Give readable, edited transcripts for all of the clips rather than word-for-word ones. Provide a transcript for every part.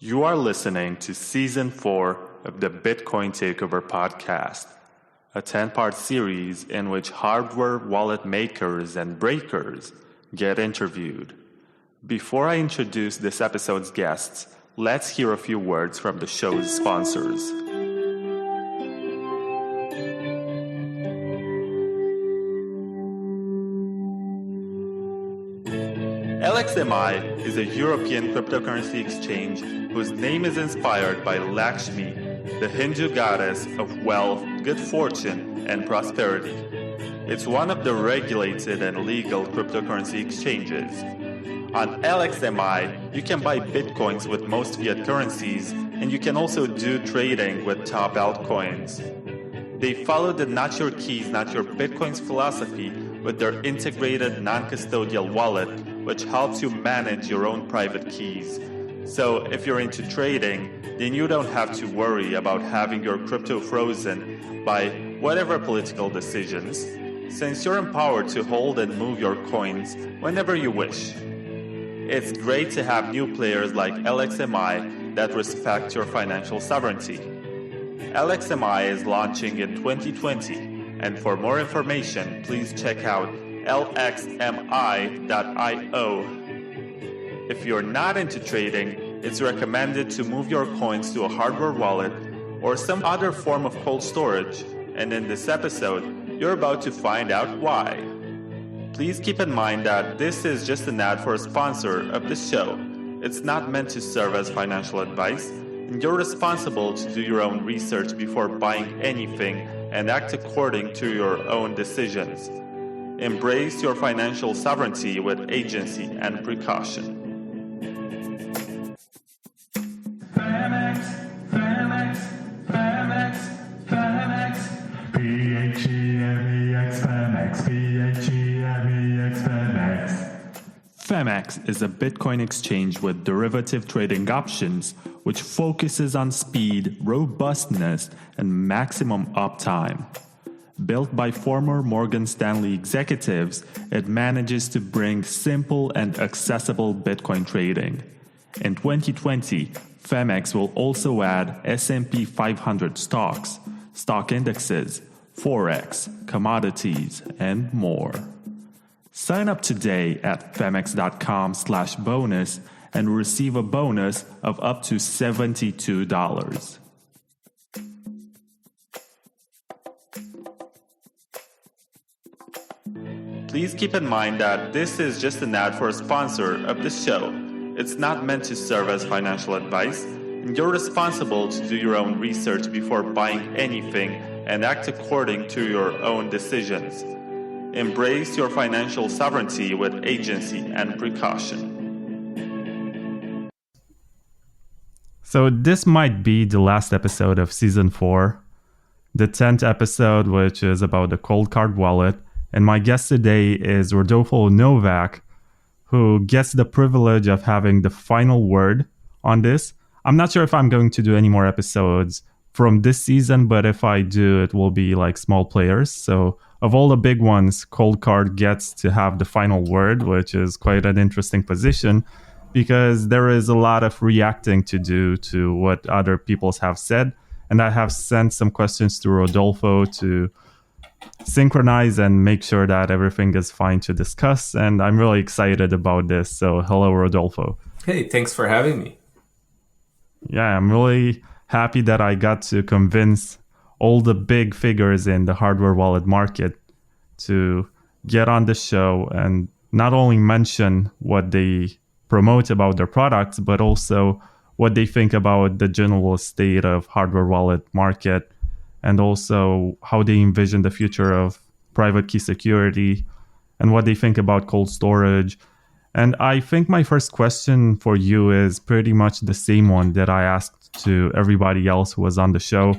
You are listening to Season 4 of the Bitcoin Takeover podcast, a 10-part series in which hardware wallet makers and breakers get interviewed. Before I introduce this episode's guests, let's hear a few words from the show's sponsors. LXMI is a European cryptocurrency exchange whose name is inspired by Lakshmi, the Hindu goddess of wealth, good fortune, and prosperity. It's one of the regulated and legal cryptocurrency exchanges. On LXMI, you can buy bitcoins with most fiat currencies, and you can also do trading with top altcoins. They follow the not your keys, not your bitcoins philosophy with their integrated non-custodial wallet, which helps you manage your own private keys. So if you're into trading, then you don't have to worry about having your crypto frozen by whatever political decisions, since you're empowered to hold and move your coins whenever you wish. It's great to have new players like LXMI that respect your financial sovereignty. LXMI is launching in 2020. And for more information, please check out lxmi.io. If you're not into trading, it's recommended to move your coins to a hardware wallet or some other form of cold storage. And in this episode, you're about to find out why. Please keep in mind that this is just an ad for a sponsor of the show. It's not meant to serve as financial advice, and you're responsible to do your own research before buying anything and act according to your own decisions. Embrace your financial sovereignty with agency and precaution. Phemex is a Bitcoin exchange with derivative trading options, which focuses on speed, robustness, and maximum uptime. Built by former Morgan Stanley executives, it manages to bring simple and accessible Bitcoin trading. In 2020, Phemex will also add S&P 500 stocks, stock indexes, forex, commodities, and more. Sign up today at phemex.com/bonus and receive a bonus of up to $72. Please keep in mind that this is just an ad for a sponsor of the show. It's not meant to serve as financial advice, and you're responsible to do your own research before buying anything and act according to your own decisions. Embrace your financial sovereignty with agency and precaution. So this might be the last episode of Season 4, the 10th episode, which is about the Coldcard wallet. And my guest today is Rodolfo Novak, who gets the privilege of having the final word on this. I'm not sure if I'm going to do any more episodes from this season, but if I do, it will be like small players. So of all the big ones, Coldcard gets to have the final word, which is quite an interesting position because there is a lot of reacting to do to what other people have said. And I have sent some questions to Rodolfo to synchronize and make sure that everything is fine to discuss. And I'm really excited about this. So hello, Rodolfo. Hey, thanks for having me. Yeah, I'm really happy that I got to convince all the big figures in the hardware wallet market to get on the show and not only mention what they promote about their products, but also what they think about the general state of hardware wallet market and also how they envision the future of private key security and what they think about cold storage. And I think my first question for you is pretty much the same one that I asked to everybody else who was on the show.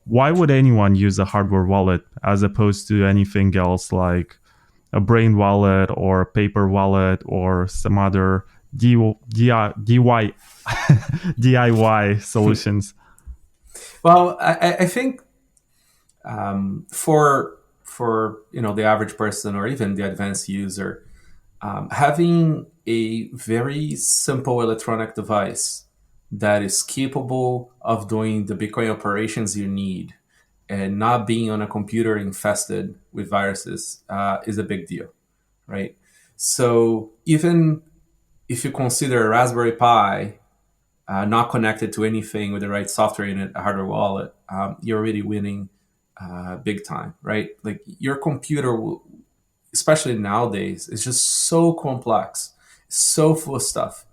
Why would anyone use a hardware wallet as opposed to anything else like a brain wallet or a paper wallet or some other DIY solutions? Well, I think for the average person or even the advanced user, having a very simple electronic device that is capable of doing the Bitcoin operations you need and not being on a computer infested with viruses is a big deal, right? So even if you consider a Raspberry Pi not connected to anything with the right software in it, a hardware wallet, you're already winning big time, right? Like your computer, especially nowadays, is just so complex, so full of stuff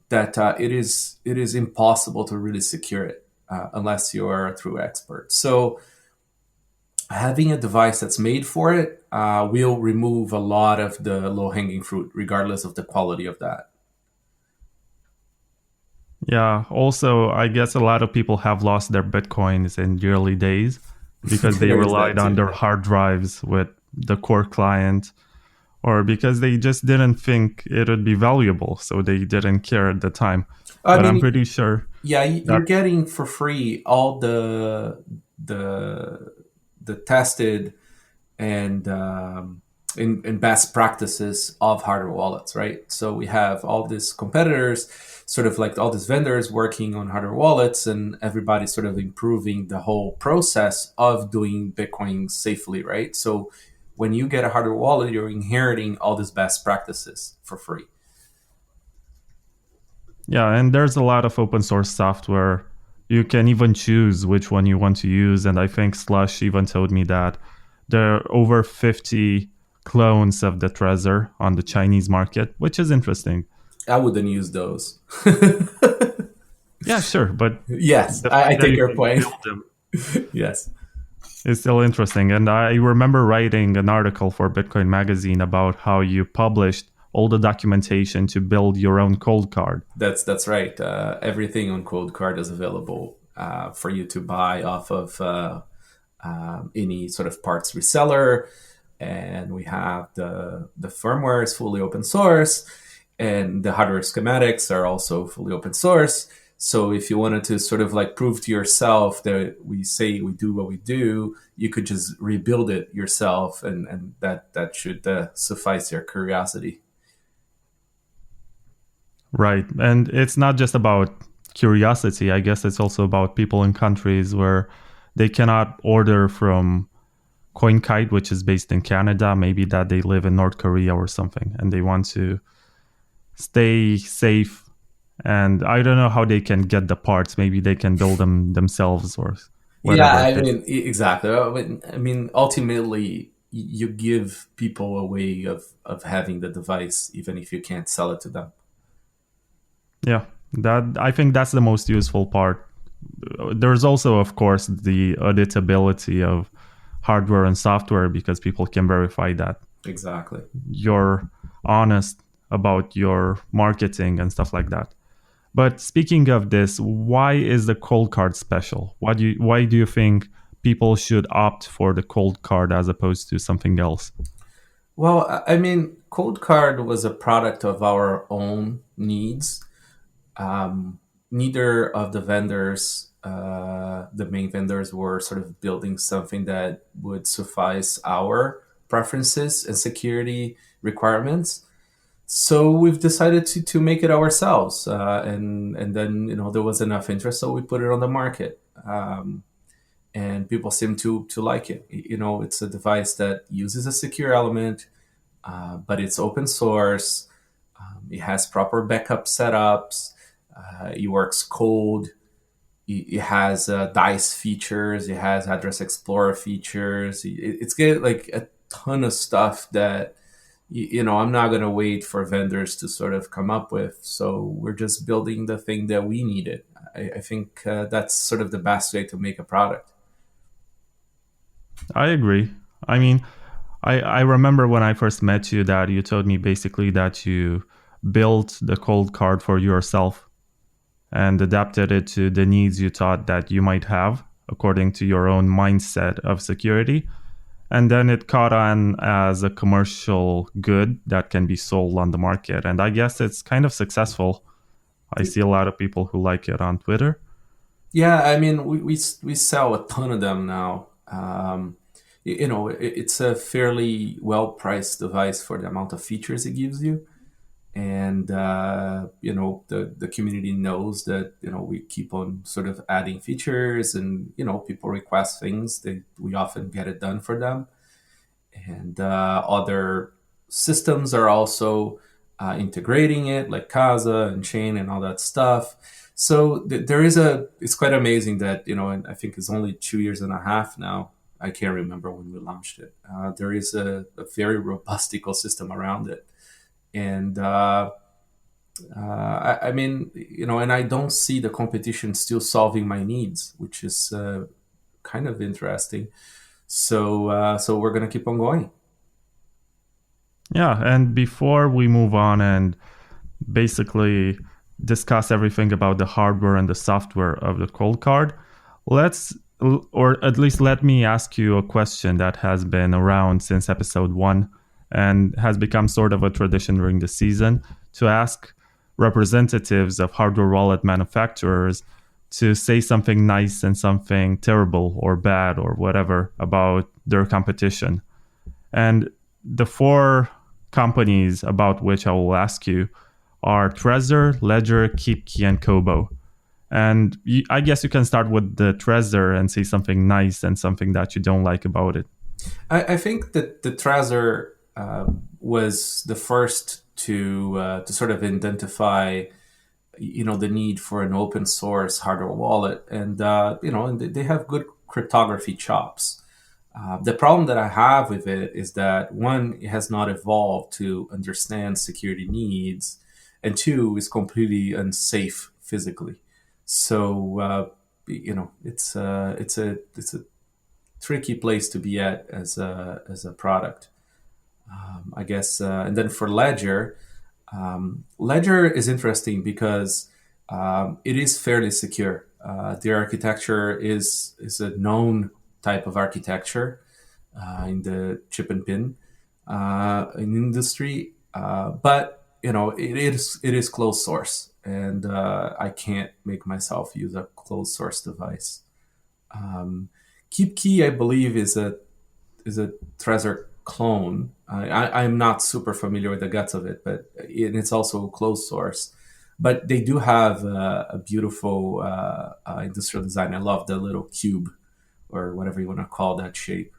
that it is impossible to really secure it unless you are through experts. So having a device that's made for it will remove a lot of the low hanging fruit, regardless of the quality of that. Yeah. Also, I guess a lot of people have lost their Bitcoins in the early days because they There is relied that on too. their hard drives with the core client, or because they just didn't think it would be valuable, so they didn't care at the time. I But I'm mean, pretty sure yeah, that you're getting for free all the tested and in best practices of hardware wallets, right? So we have all these competitors, sort of like all these vendors working on hardware wallets, and everybody's sort of improving the whole process of doing Bitcoin safely, right? So when you get a hardware wallet, you're inheriting all these best practices for free. yeah, and there's a lot of open source software. You can even choose which one you want to use, and I think Slush even told me that there are over 50 clones of the Trezor on the Chinese market, which is interesting. I wouldn't use those. Yeah, sure, but Yes, the I fact that take you your can point. build them Yes. is still interesting. And I remember writing an article for Bitcoin Magazine about how you published all the documentation to build your own Coldcard. That's right. Everything on Coldcard is available for you to buy off of any sort of parts reseller, and we have the firmware is fully open source, and the hardware schematics are also fully open source. So if you wanted to sort of like prove to yourself that we say we do what we do, you could just rebuild it yourself, and that should suffice your curiosity. Right. And it's not just about curiosity. I guess it's also about people in countries where they cannot order from Coinkite, which is based in Canada, maybe that they live in North Korea or something, and they want to stay safe. And I don't know how they can get the parts. Maybe they can build them themselves or Yeah, whatever I it is. mean, exactly. I mean, ultimately, you give people a way of having the device, even if you can't sell it to them. Yeah, that I think that's the most useful part. There's also, of course, the auditability of hardware and software because people can verify that Exactly. you're honest about your marketing and stuff like that. But speaking of this, why is the cold card special? Why do you think people should opt for the cold card as opposed to something else? Well, I mean, Coldcard was a product of our own needs. Neither of the vendors, the main vendors, were sort of building something that would suffice our preferences and security requirements. So we've decided to make it ourselves, and then there was enough interest, so we put it on the market, and people seem to like it. It's a device that uses a secure element, but it's open source. It has proper backup setups. It works cold. It has dice features. It has address explorer features. It's got like a ton of stuff that I'm not going to wait for vendors to sort of come up with. So we're just building the thing that we needed. I think that's sort of the best way to make a product. I agree. I mean, I remember when I first met you that you told me basically that you built the cold card for yourself and adapted it to the needs you thought that you might have according to your own mindset of security. And then it caught on as a commercial good that can be sold on the market. And I guess it's kind of successful. I see a lot of people who like it on Twitter. Yeah, I mean, we sell a ton of them now. It's a fairly well priced device for the amount of features it gives you, and and the community knows that we keep on sort of adding features, and people request things that we often get it done for them. And other systems are also integrating it, like Casa and Chain and all that stuff. So it's quite amazing that, and I think it's only 2.5 years now. I can't remember when we launched it. There is a very robust ecosystem around it. And I mean, and I don't see the competition still solving my needs, which is kind of interesting. So we're going to keep on going. Yeah, and before we move on and basically discuss everything about the hardware and the software of the Coldcard, or at least let me ask you a question that has been around since episode 1 and has become sort of a tradition during the season, to ask representatives of hardware wallet manufacturers to say something nice and something terrible or bad or whatever about their competition. And the 4 companies about which I will ask you are Trezor, Ledger, KeepKey, and Cobo. And I guess you can start with the Trezor and say something nice and something that you don't like about it. I think that the Trezor was the first to sort of identify, the need for an open source hardware wallet, and and they have good cryptography chops. The problem that I have with it is that, one, it has not evolved to understand security needs, and 2, it's completely unsafe physically. So it's a tricky place to be at as a product, I guess. And then for Ledger, Ledger is interesting because it is fairly secure. Their architecture is a known type of architecture in the chip and pin in industry, but it is closed source, and I can't make myself use a closed source device. KeepKey, I believe, is a Trezor clone. I'm not super familiar with the guts of it, but it's also closed source. But they do have a beautiful industrial design. I love the little cube, or whatever you want to call that shape,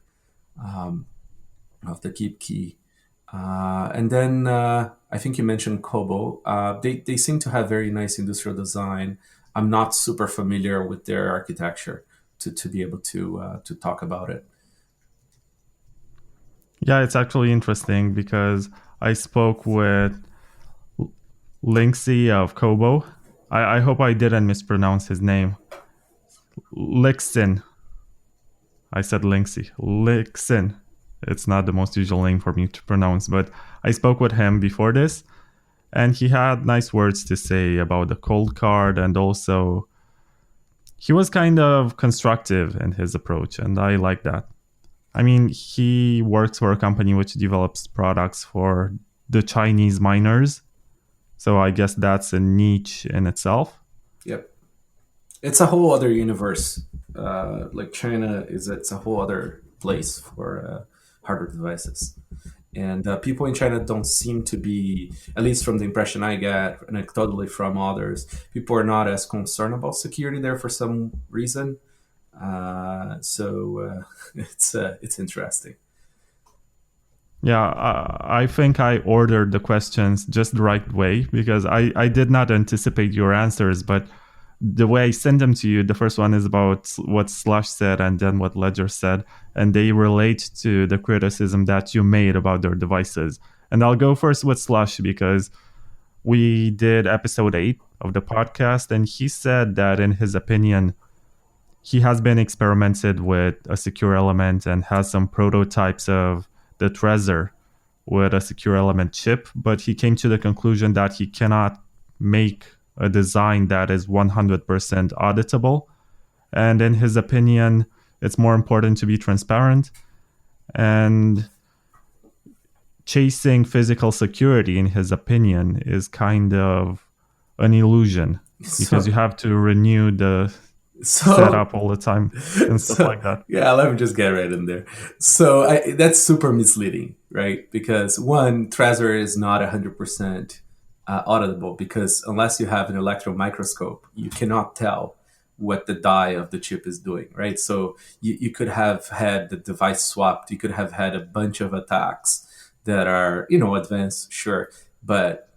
of the KeepKey. And then I think you mentioned Cobo. They seem to have very nice industrial design. I'm not super familiar with their architecture to be able to talk about it. Yeah, it's actually interesting because I spoke with Linksy of Cobo. I hope I didn't mispronounce his name. Lixin. I said Linksy. Lixin. It's not the most usual name for me to pronounce, but I spoke with him before this, and he had nice words to say about the Coldcard, and also he was kind of constructive in his approach, and I like that. I mean, he works for a company which develops products for the Chinese miners, so I guess that's a niche in itself. Yep. It's a whole other universe. Like China it's a whole other place for hardware devices. And people in China don't seem to be, at least from the impression I get, and totally from others, people are not as concerned about security there for some reason. So it's interesting. Yeah, I think I ordered the questions just the right way because I did not anticipate your answers, but the way I sent them to you, the first one is about what Slush said and then what Ledger said, and they relate to the criticism that you made about their devices. And I'll go first with Slush because we did episode 8 of the podcast, and he said that in his opinion, he has been experimented with a secure element and has some prototypes of the Trezor with a secure element chip, but he came to the conclusion that he cannot make a design that is 100% auditable. And in his opinion, it's more important to be transparent. And chasing physical security, in his opinion, is kind of an illusion because you have to renew the setup all the time and stuff like that. Yeah, let me just get right in there. So that's super misleading, right? Because one, Trezor is not 100% auditable, because unless you have an electron microscope, you cannot tell what the die of the chip is doing, right? So you could have had the device swapped. You could have had a bunch of attacks that are, advanced, sure, but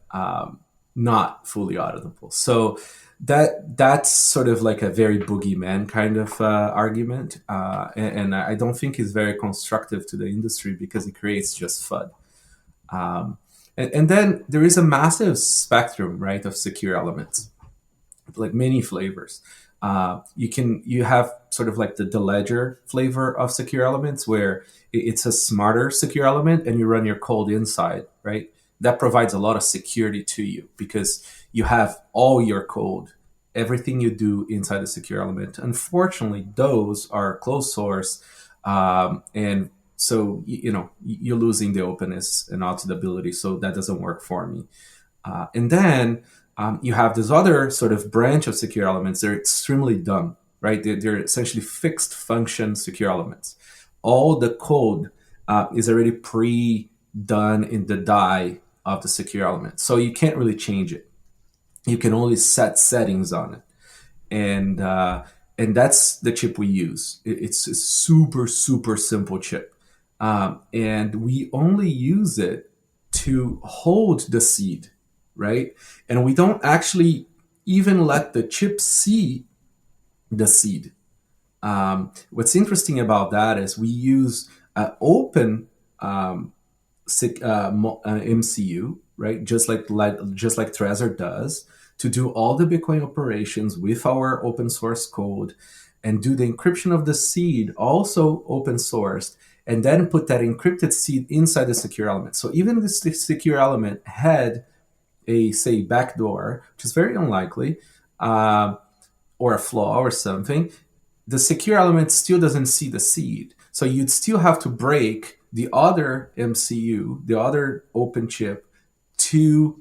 not fully auditable. So that's sort of like a very boogeyman kind of argument, and I don't think it's very constructive to the industry, because it creates just FUD. And then there is a massive spectrum, right, of secure elements, like many flavors. You have sort of like the ledger flavor of secure elements, where it's a smarter secure element, and you run your code inside, right? That provides a lot of security to you, because you have all your code, everything you do inside the secure element. Unfortunately, those are closed source, and so you're losing the openness and auditability. So that doesn't work for me. And then you have this other sort of branch of secure elements. They're extremely dumb, right? They're essentially fixed function secure elements. All the code is already pre-done in the die of the secure element, so you can't really change it. You can only set settings on it, and that's the chip we use. It's a super, super simple chip, and we only use it to hold the seed, right? And we don't actually even let the chip see the seed. What's interesting about that is we use open MCU, right? Just like Trezor does, to do all the Bitcoin operations with our open source code, and do the encryption of the seed, also open sourced, and then put that encrypted seed inside the secure element. So even if the secure element had a, say, backdoor, which is very unlikely, or a flaw or something, the secure element still doesn't see the seed. So you'd still have to break the other MCU, the other open chip, to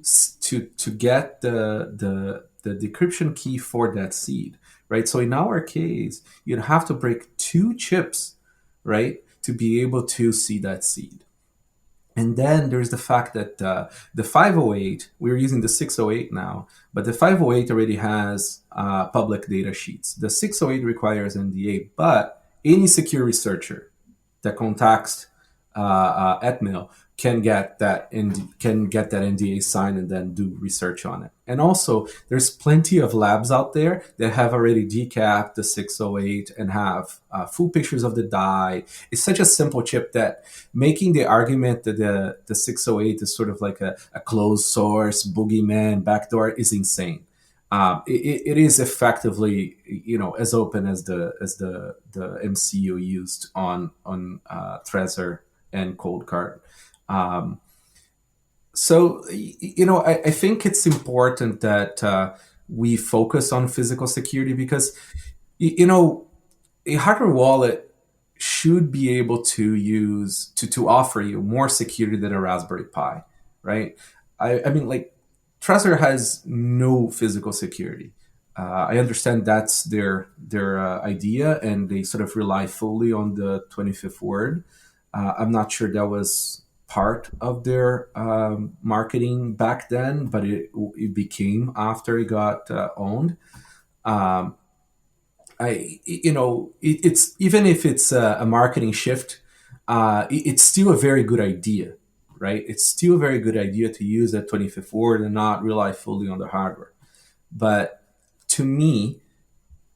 get the decryption key for that seed, right? So in our case, you'd have to break two chips, right, to be able to see that seed. And then there's the fact that the 508, we're using the 608 now, but the 508 already has public data sheets. The 608 requires NDA, but any secure researcher that contacts Etmail can get that NDA signed and then do research on it. And also, there's plenty of labs out there that have already decapped the 608 and have full pictures of the die. It's such a simple chip that making the argument that the 608 is sort of like a closed source boogeyman backdoor is insane. It is effectively, as open as the MCU used on Trezor and Coldcard. So, I think it's important that we focus on physical security, because, a hardware wallet should be able to use to offer you more security than a Raspberry Pi, right? I mean, like, Trezor has no physical security. I understand that's their idea, and they sort of rely fully on the 25th word. I'm not sure that was part of their marketing back then, but it became after it got owned. It's even if it's a marketing shift, it's still a very good idea, right? It's still a very good idea to use that 25th word and not rely fully on the hardware. But to me,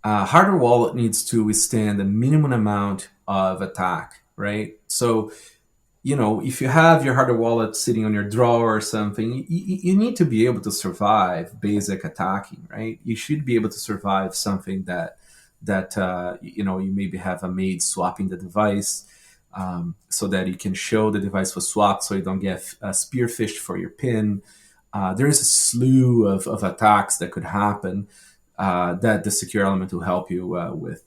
hardware wallet needs to withstand a minimum amount of attack, right? So, if you have your hardware wallet sitting on your drawer or something, you need to be able to survive basic attacking, right? You should be able to survive something that you maybe have a maid swapping the device, so that you can show the device was swapped, so you don't get spearphished for your PIN. There is a slew of attacks that could happen that the secure element will help you with.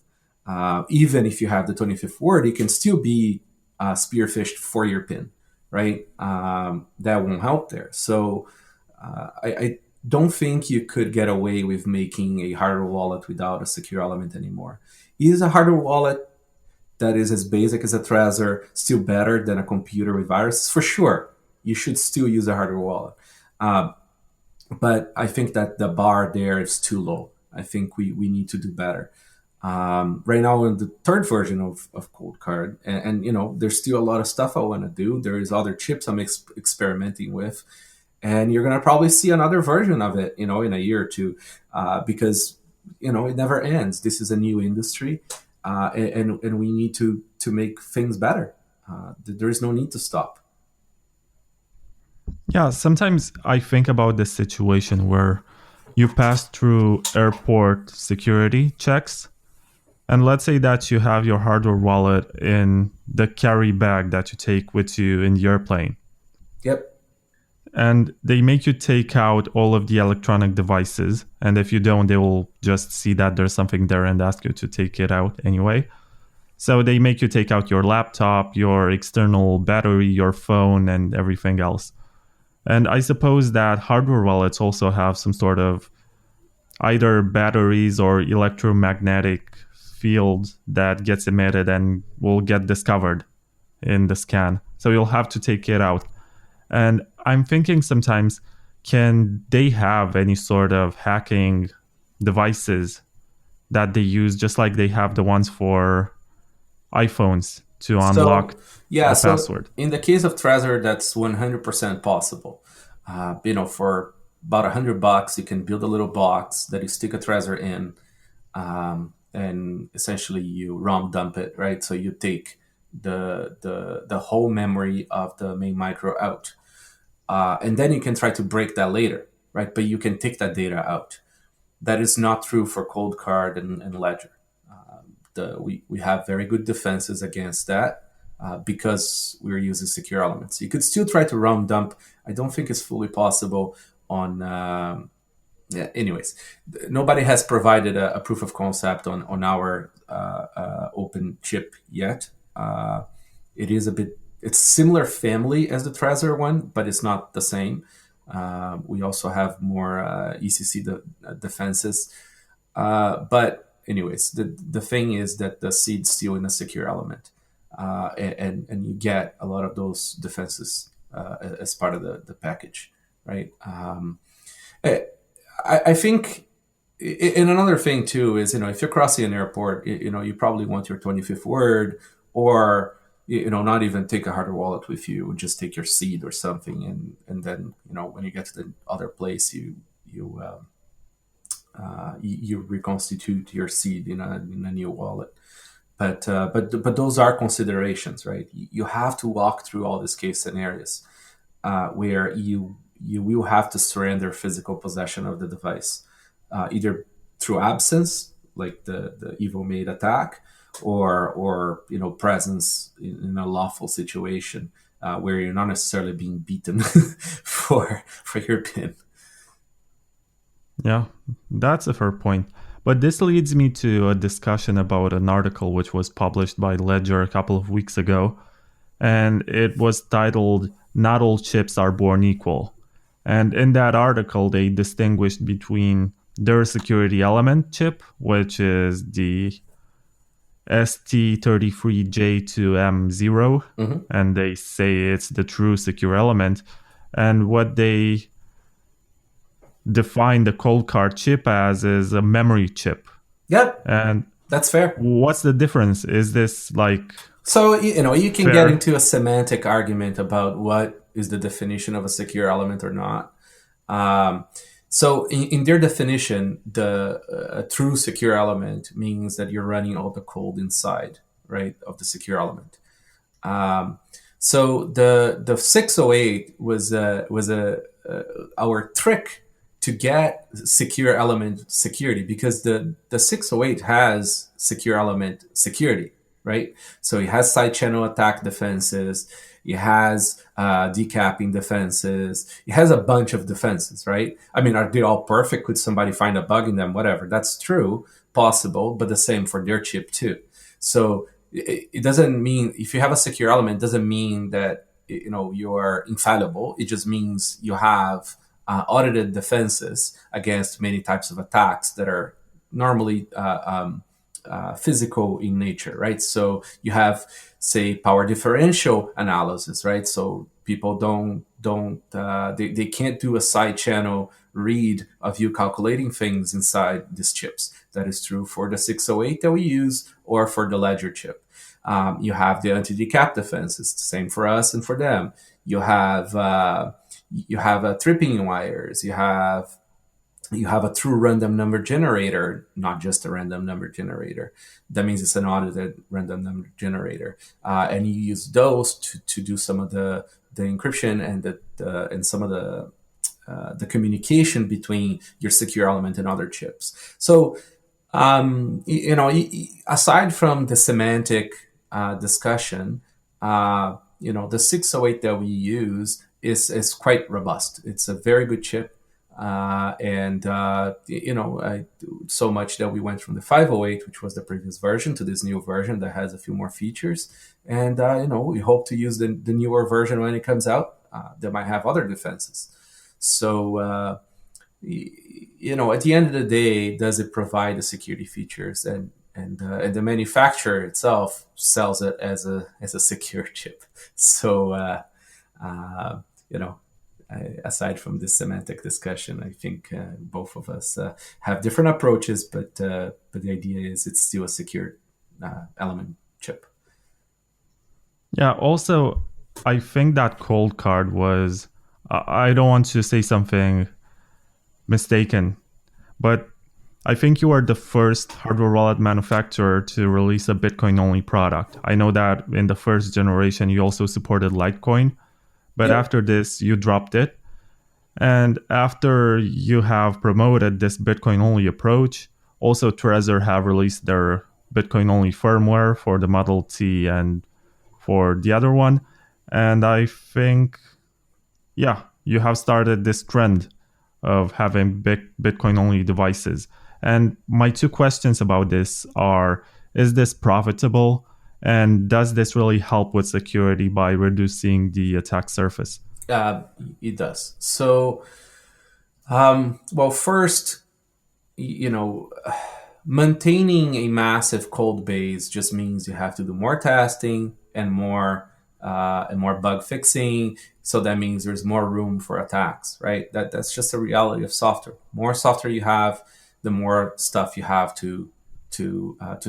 Even if you have the 25th word, you can still be spearphished for your PIN, right? That won't help there. So I don't think you could get away with making a hardware wallet without a secure element anymore. Is a hardware wallet that is as basic as a Trezor still better than a computer with viruses? For sure, you should still use a hardware wallet. But I think that the bar there is too low. I think we need to do better. Right now in the third version of Coldcard, and there's still a lot of stuff I want to do. There is other chips I'm experimenting with, and you're gonna probably see another version of it, in a year or two, because it never ends. This is a new industry, and we need to make things better. There is no need to stop. Yeah, sometimes I think about this situation where you pass through airport security checks, and let's say that you have your hardware wallet in the carry bag that you take with you in the airplane. Yep. And they make you take out all of the electronic devices. And if you don't, they will just see that there's something there and ask you to take it out anyway. So they make you take out your laptop, your external battery, your phone, and everything else. And I suppose that hardware wallets also have some sort of either batteries or electromagnetic field that gets emitted and will get discovered in the scan. So you'll have to take it out. And I'm thinking sometimes, can they have any sort of hacking devices that they use, just like they have the ones for iPhones to unlock the password? In the case of Trezor, that's 100% possible. For about $100, you can build a little box that you stick a Trezor in, and essentially you ROM dump it, right? So you take the whole memory of the main micro out, and then you can try to break that later, right? But you can take that data out. That is not true for Coldcard and Ledger. We have very good defenses against that, because we're using secure elements. You could still try to ROM dump. I don't think it's fully possible on. Anyways, nobody has provided a proof of concept on our open chip yet. It is it's similar family as the Trezor one, but it's not the same. We also have more ECC defenses. But anyways, the thing is that the seed's still in a secure element, and you get a lot of those defenses as part of the package, right? I think, and another thing too is, if you're crossing an airport, you probably want your 25th word, or not even take a hardware wallet with you, just take your seed or something, and then when you get to the other place, you reconstitute your seed in a new wallet. But those are considerations, right? You have to walk through all these case scenarios where you will have to surrender physical possession of the device, either through absence, like the evil maid attack, or presence in a lawful situation where you're not necessarily being beaten for your PIN. Yeah, that's a fair point. But this leads me to a discussion about an article which was published by Ledger a couple of weeks ago, and it was titled "Not All Chips Are Born Equal." And in that article, they distinguished between their security element chip, which is the ST33J2M0, and they say it's the true secure element, and what they define the Coldcard chip as is a memory chip. Yep, and that's fair. What's the difference? Is this like... So, you can get into a semantic argument about what is the definition of a secure element or not. So in their definition, a true secure element means that you're running all the code inside, right, of the secure element. So the 608 was our trick to get secure element security, because the 608 has secure element security, right? So it has side channel attack defenses, it has decapping defenses, it has a bunch of defenses, right? I mean, are they all perfect? Could somebody find a bug in them? Whatever, that's true, possible, but the same for their chip too. So it doesn't mean, if you have a secure element, it doesn't mean that you are infallible. It just means you have audited defenses against many types of attacks that are normally physical in nature, right? So you have, say, power differential analysis, right? So people don't they can't do a side channel read of you calculating things inside these chips. That is true for the 608 that we use or for the Ledger chip. You have the anti-decap defense. It's the same for us and for them. You have tripping wires. You have a true random number generator, not just a random number generator. That means it's an audited random number generator, and you use those to do some of the encryption and some of the communication between your secure element and other chips. So, aside from the semantic discussion, the 608 that we use is quite robust. It's a very good chip. So much that we went from the 508, which was the previous version, to this new version that has a few more features. And, we hope to use the newer version when it comes out that might have other defenses. So, at the end of the day, does it provide the security features? And the manufacturer itself sells it as a secure chip. So, aside from this semantic discussion, I think both of us have different approaches, but the idea is it's still a secure element chip. Yeah. Also, I think that Coldcard was. I don't want to say something mistaken, but I think you are the first hardware wallet manufacturer to release a Bitcoin-only product. I know that in the first generation, you also supported Litecoin, but after this, you dropped it. And after you have promoted this Bitcoin-only approach, also Trezor have released their Bitcoin-only firmware for the Model T and for the other one. And I think, you have started this trend of having Bitcoin-only devices. And my two questions about this are, is this profitable? And does this really help with security by reducing the attack surface? It does. So, first, maintaining a massive code base just means you have to do more testing and more bug fixing. So that means there's more room for attacks, right? That's just a reality of software. More software you have, the more stuff you have to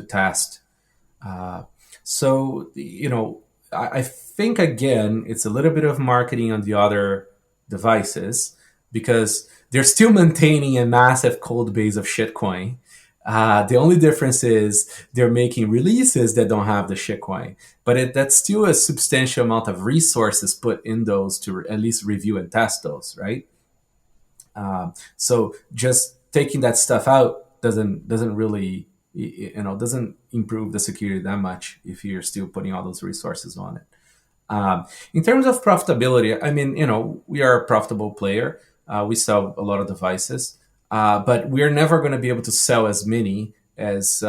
test. I think, again, it's a little bit of marketing on the other devices because they're still maintaining a massive code base of shitcoin. The only difference is they're making releases that don't have the shitcoin, but that's still a substantial amount of resources put in those to at least review and test those, right? So just taking that stuff out doesn't really, doesn't improve the security that much if you're still putting all those resources on it. In terms of profitability, I mean, we are a profitable player. We sell a lot of devices. But we're never going to be able to sell as many as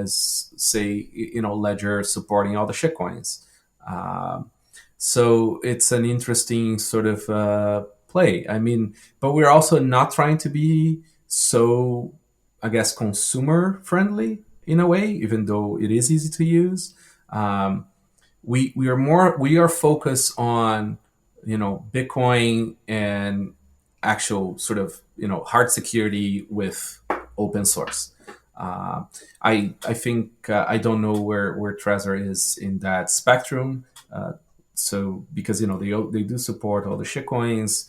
say, Ledger supporting all the shitcoins. So it's an interesting sort of play. I mean, but we're also not trying to be so, I guess, consumer friendly in a way, even though it is easy to use. We are focused on, Bitcoin and actual sort of, hard security with open source. I think I don't know where Trezor is in that spectrum. So because they do support all the shitcoins,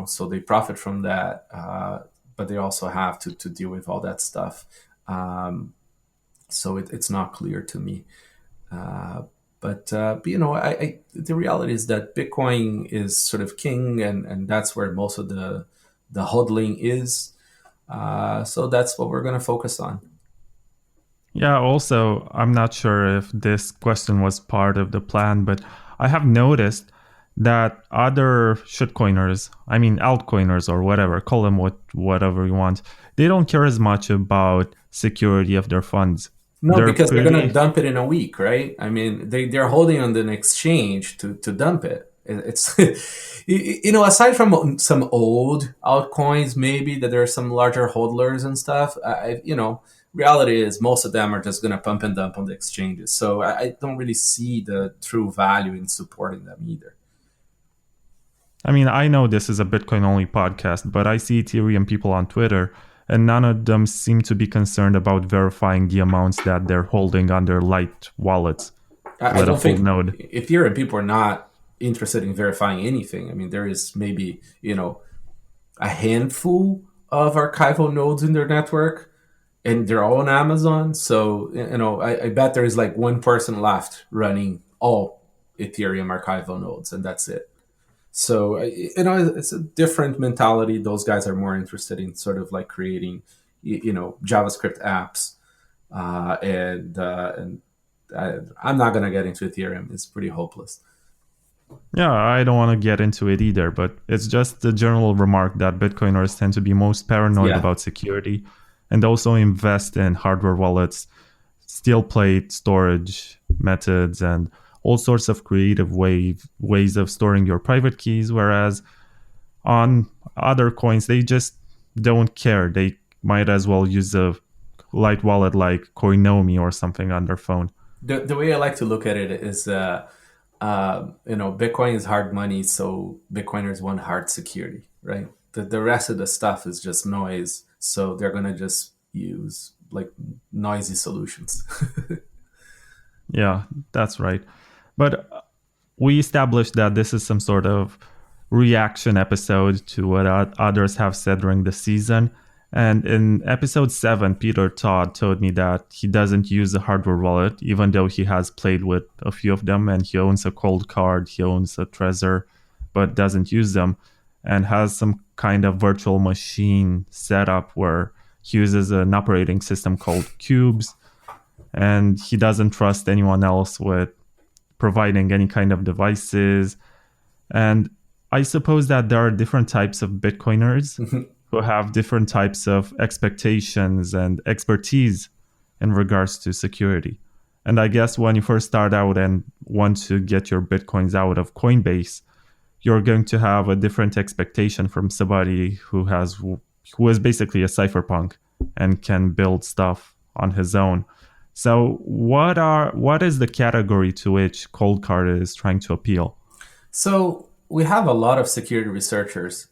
so they profit from that, but they also have to deal with all that stuff. So it's not clear to me. But the reality is that Bitcoin is sort of king, and that's where most of the hodling is. So that's what we're going to focus on. Yeah, also, I'm not sure if this question was part of the plan, but I have noticed that other shitcoiners, I mean altcoiners or whatever, call them whatever you want, they don't care as much about security of their funds. No, because they're going to dump it in a week, right? I mean, they're holding on an exchange to dump it. It's, aside from some old altcoins, maybe that there are some larger hodlers and stuff, reality is most of them are just going to pump and dump on the exchanges. So I don't really see the true value in supporting them either. I mean, I know this is a Bitcoin only podcast, but I see Ethereum people on Twitter, and none of them seem to be concerned about verifying the amounts that they're holding on their light wallets. I don't think Ethereum people are not interested in verifying anything. I mean, there is maybe, a handful of archival nodes in their network, and they're all on Amazon. So, I bet there is like one person left running all Ethereum archival nodes, and that's it. So, it's a different mentality. Those guys are more interested in sort of like creating, JavaScript apps, and I'm not going to get into Ethereum. It's pretty hopeless. Yeah, I don't want to get into it either, but it's just the general remark that Bitcoiners tend to be most paranoid about security and also invest in hardware wallets, steel plate storage methods, and all sorts of creative ways of storing your private keys, whereas on other coins, they just don't care. They might as well use a light wallet like Coinomi or something on their phone. The way I like to look at it is, Bitcoin is hard money, so Bitcoiners want hard security, right? The rest of the stuff is just noise, so they're going to just use like noisy solutions. Yeah, that's right. But we established that this is some sort of reaction episode to what others have said during the season. And in episode 7, Peter Todd told me that he doesn't use a hardware wallet, even though he has played with a few of them, and he owns a Coldcard, he owns a Trezor, but doesn't use them, and has some kind of virtual machine setup where he uses an operating system called Cubes, and he doesn't trust anyone else with providing any kind of devices. And I suppose that there are different types of Bitcoiners who have different types of expectations and expertise in regards to security. And I guess when you first start out and want to get your Bitcoins out of Coinbase, you're going to have a different expectation from somebody who is basically a cypherpunk and can build stuff on his own. So what is the category to which Coldcard is trying to appeal? So we have a lot of security researchers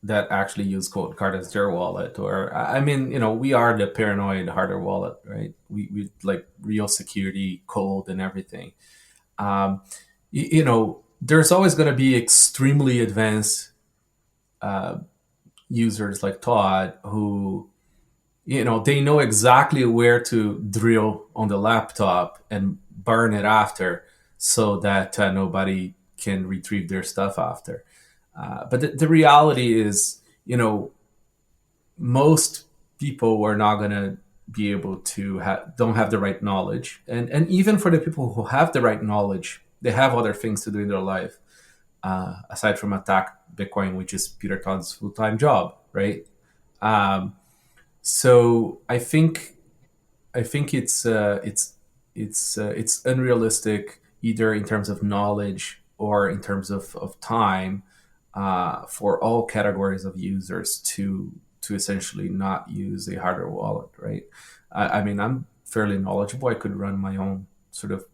that actually use Coldcard as their wallet, or we are the paranoid hardware wallet, right? We like real security, cold, and everything. There's always going to be extremely advanced users like Todd who, they know exactly where to drill on the laptop and burn it after, so that nobody can retrieve their stuff after. But the reality is, most people are not going to be able to don't have the right knowledge. And even for the people who have the right knowledge, they have other things to do in their life, aside from attack Bitcoin, which is Peter Todd's full-time job, right? So I think it's unrealistic, either in terms of knowledge or in terms of time, for all categories of users to essentially not use a hardware wallet, right? I'm fairly knowledgeable. I could run my own sort of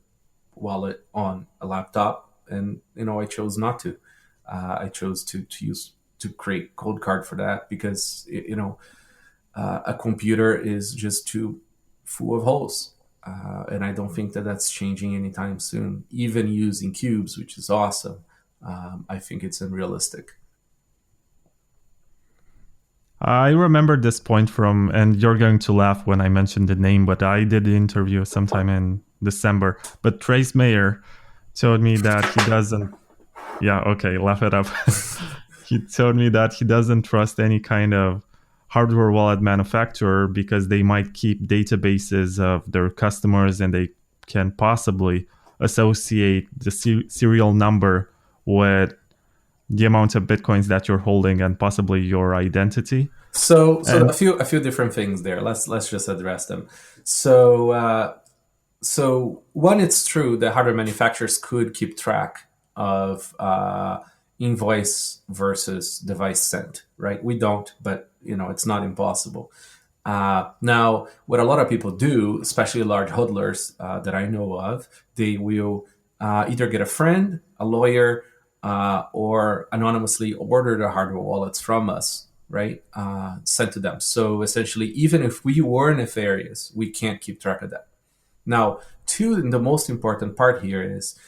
wallet on a laptop, and I chose not to. I chose to create Coldcard for that because a computer is just too full of holes. And I don't think that that's changing anytime soon. Even using cubes, which is awesome, I think it's unrealistic. I remember this point and you're going to laugh when I mention the name, but I did the interview sometime in December. But Trezor told me that he doesn't... Yeah, okay, laugh it up. He told me that he doesn't trust any kind of hardware wallet manufacturer because they might keep databases of their customers and they can possibly associate the serial number with the amount of Bitcoins that you're holding and possibly your identity. So a few different things there. Let's just address them. So one, it's true that hardware manufacturers could keep track of invoice versus device sent, right? We don't, but it's not impossible. Now, what a lot of people do, especially large hodlers that I know of, they will either get a friend, a lawyer, or anonymously order the hardware wallets from us, right? Sent to them. So essentially, even if we were nefarious, we can't keep track of that. Now, the most important part here is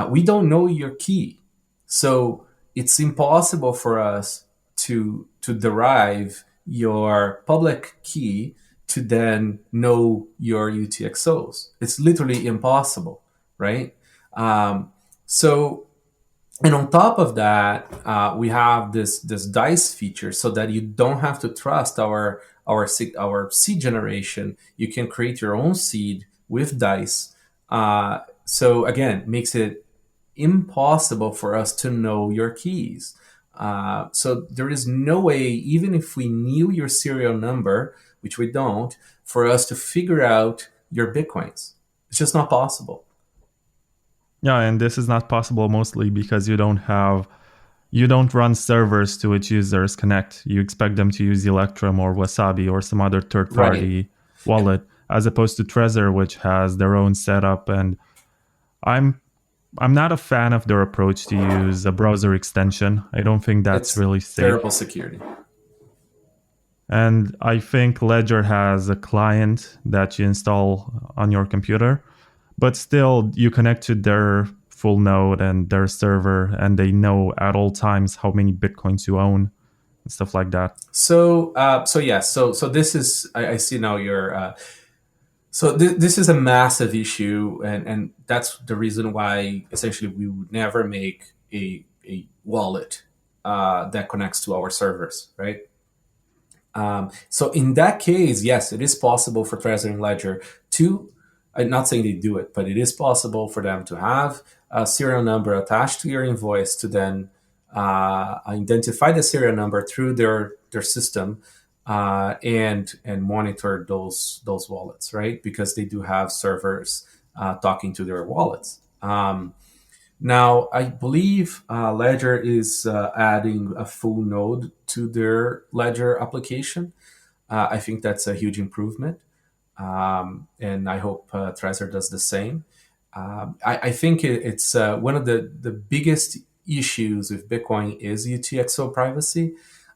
we don't know your key. So it's impossible for us to derive your public key to then know your UTXOs. It's literally impossible, right? So, and on top of that, we have this dice feature, so that you don't have to trust our seed generation. You can create your own seed with dice. So again, makes it impossible for us to know your keys. So there is no way, even if we knew your serial number, which we don't, for us to figure out your Bitcoins. It's just not possible. Yeah, and this is not possible mostly because you don't run servers to which users connect. You expect them to use Electrum or Wasabi or some other third-party wallet, as opposed to Trezor, which has their own setup. And I'm not a fan of their approach to use a browser extension. I don't think that's really safe. Terrible security. And I think Ledger has a client that you install on your computer, but still you connect to their full node and their server, and they know at all times how many Bitcoins you own and stuff like that. So this is, I see now your, so this is a massive issue, and that's the reason why essentially we would never make a wallet that connects to our servers, right? So in that case, yes, it is possible for Trezor and Ledger to, I'm not saying they do it, but it is possible for them to have a serial number attached to your invoice to then identify the serial number through their system and monitor those wallets, right? Because they do have servers talking to their wallets. Now, I believe Ledger is adding a full node to their Ledger application. I think that's a huge improvement. And I hope Trezor does the same. I think it's one of the biggest issues with Bitcoin is UTXO privacy.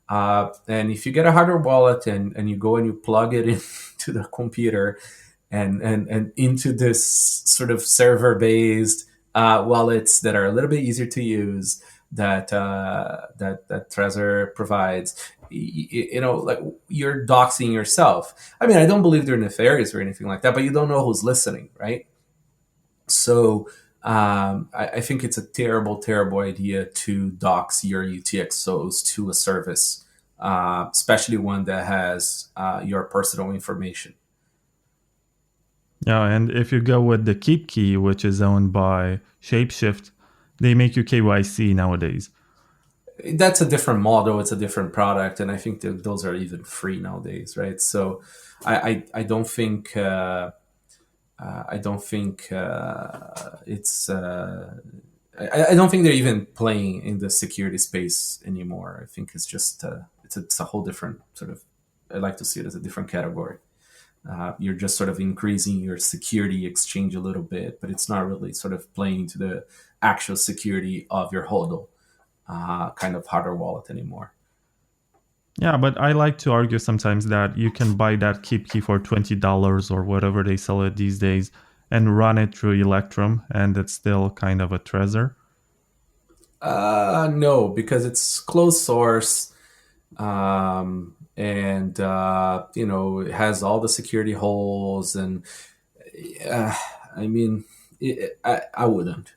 And if you get a hardware wallet and you go and you plug it into the computer and into this sort of server-based wallets that are a little bit easier to use that Trezor provides, like you're doxing yourself. I mean, I don't believe they're nefarious or anything like that, but you don't know who's listening, right? So I think it's a terrible, terrible idea to dox your UTXOs to a service, especially one that has your personal information. Yeah, and if you go with the KeepKey, which is owned by Shapeshift, they make you KYC nowadays. That's a different model. It's a different product, and I think that those are even free nowadays, right? So I don't think it's I don't think they're even playing in the security space anymore. I think it's just it's a whole different sort of. I like to see it as a different category. You're just sort of increasing your security exchange a little bit, but it's not really sort of playing to the actual security of your HODL kind of hardware wallet anymore. Yeah, but I like to argue sometimes that you can buy that KeepKey for $20 or whatever they sell it these days and run it through Electrum, and it's still kind of a Trezor. No, because it's closed source. And it has all the security holes, and I mean, I wouldn't.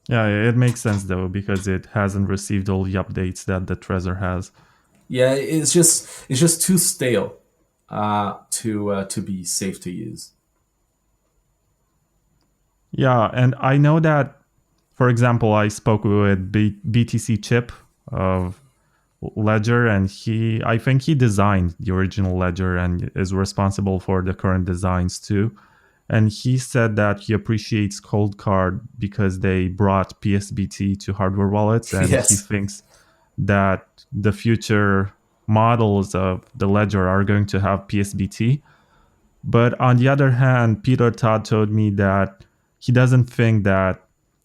Yeah, it makes sense though, because it hasn't received all the updates that the Trezor has. Yeah, it's just too stale to be safe to use. Yeah, and I know that, for example, I spoke with BTC Chip of Ledger, and I think he designed the original Ledger and is responsible for the current designs too. And he said that he appreciates Coldcard because they brought PSBT to hardware wallets, and Yes. He thinks that the future models of the Ledger are going to have PSBT. But on the other hand, Peter Todd told me that he doesn't think that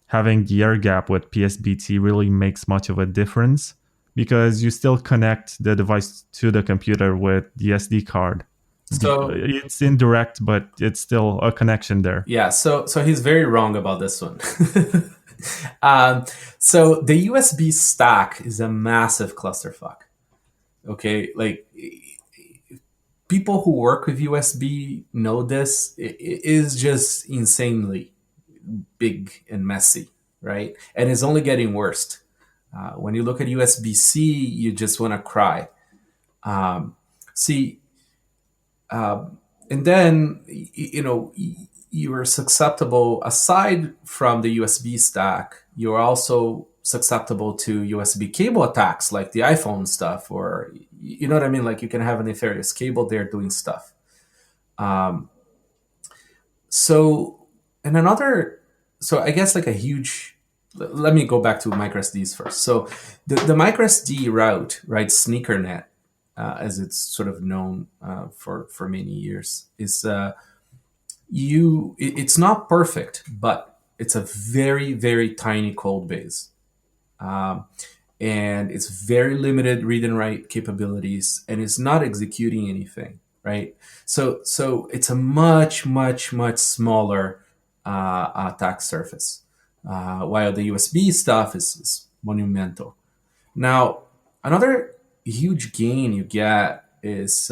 having the air gap with PSBT really makes much of a difference, because you still connect the device to the computer with the SD card. So It's indirect, but it's still a connection there. yeah, so he's very wrong about this one. So the USB stack is a massive clusterfuck. Okay, like people who work with USB know this. It is just insanely big and messy, right? And it's only getting worse. When you look at USB-C, you just want to cry. See, and then you are susceptible. Aside from the USB stack, you're also susceptible to USB cable attacks, like the iPhone stuff, or you know what I mean. Like you can have a nefarious cable there doing stuff. So, and another, so I guess like a huge. Let me go back to microSDs first. So, the microSD route, right, sneakernet, as it's sort of known for many years, is it's not perfect, but it's a very, very tiny code base. And it's very limited read and write capabilities, and it's not executing anything, right? So it's a much, much, much smaller attack surface, while the USB stuff is monumental. Now, another huge gain you get is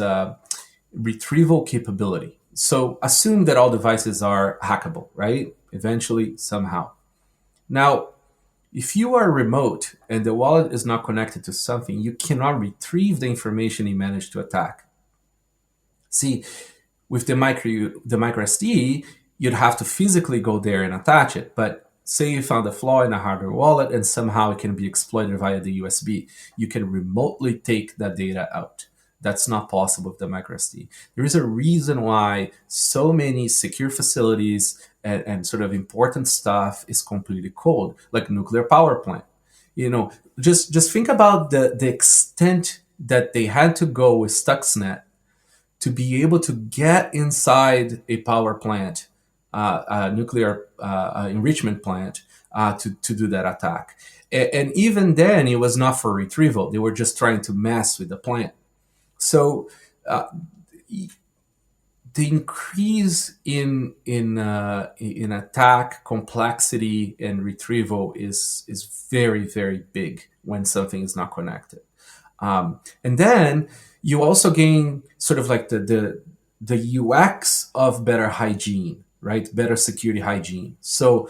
retrieval capability. So assume that all devices are hackable, right? Eventually, somehow. Now, if you are remote and the wallet is not connected to something, you cannot retrieve the information you managed to attack. See, with the micro SD, you'd have to physically go there and attach it. But say you found a flaw in a hardware wallet and somehow it can be exploited via the USB, you can remotely take that data out. That's not possible with the microSD. There is a reason why so many secure facilities and sort of important stuff is completely cold, like nuclear power plant. Just think about the extent that they had to go with Stuxnet to be able to get inside a power plant, a nuclear enrichment plant, to do that attack. And even then, it was not for retrieval. They were just trying to mess with the plant. So the increase in attack complexity and retrieval is very, very big when something is not connected. And then you also gain sort of like the UX of better hygiene, right? Better security hygiene. So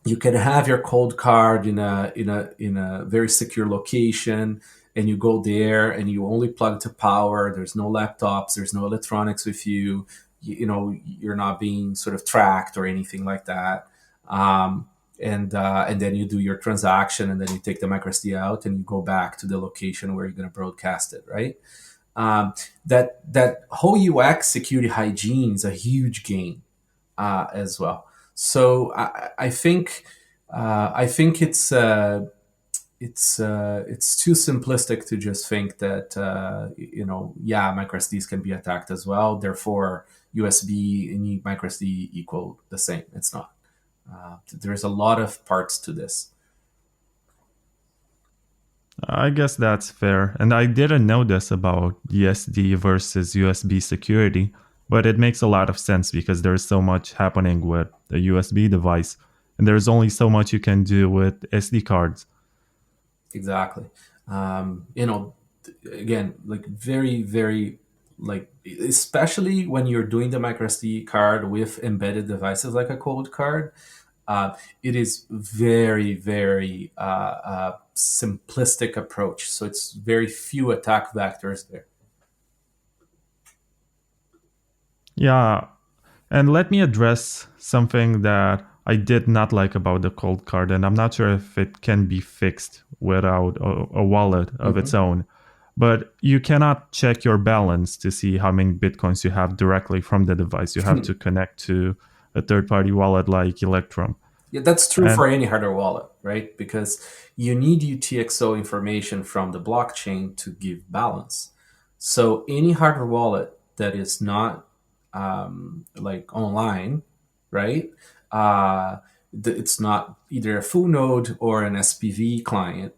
you can have your Coldcard in a very secure location, and you go there and you only plug to power. There's no laptops, there's no electronics with you. You're not being sort of tracked or anything like that. And then you do your transaction, and then you take the microSD out and you go back to the location where you're going to broadcast it, right? That whole UX security hygiene is a huge gain as well. So I think it's too simplistic to just think that microSDs can be attacked as well. Therefore, USB and microSD equal the same. It's not. There's a lot of parts to this. I guess that's fair. And I didn't know this about SD versus USB security, but it makes a lot of sense because there's so much happening with a USB device, and there's only so much you can do with SD cards. Exactly. Again, like very, very, like, especially when you're doing the microSD card with embedded devices like a Coldcard, it is very, very simplistic approach. So it's very few attack vectors there. Yeah. And let me address something that I did not like about the Coldcard, and I'm not sure if it can be fixed without a wallet of its own. But you cannot check your balance to see how many Bitcoins you have directly from the device. You have to connect to a third-party wallet like Electrum. Yeah, that's true for any hardware wallet, right? Because you need UTXO information from the blockchain to give balance. So any hardware wallet that is not like online, right? it's not either a full node or an SPV client,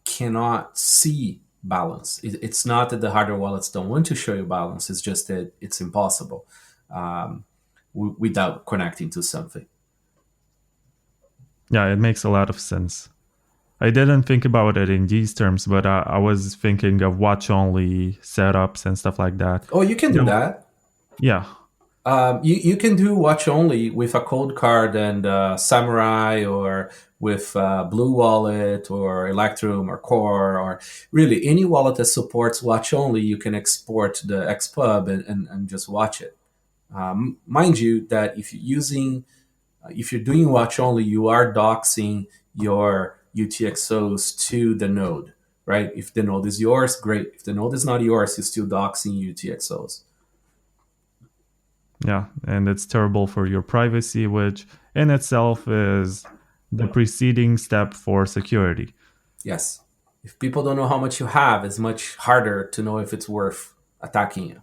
cannot see balance. It's not that the hardware wallets don't want to show you balance. It's just that it's impossible without connecting to something. Yeah, it makes a lot of sense. I didn't think about it in these terms, but I was thinking of watch-only setups and stuff like that. Oh, you can do that. Yeah. You can do watch only with a Coldcard and Samurai, or with Blue Wallet or Electrum or Core, or really any wallet that supports watch only. You can export the XPub and just watch it. Mind you that if you're doing watch only, you are doxing your UTXOs to the node, right? If the node is yours, great. If the node is not yours, you're still doxing UTXOs. Yeah, and it's terrible for your privacy, which in itself is the preceding step for security. Yes. If people don't know how much you have, it's much harder to know if it's worth attacking you.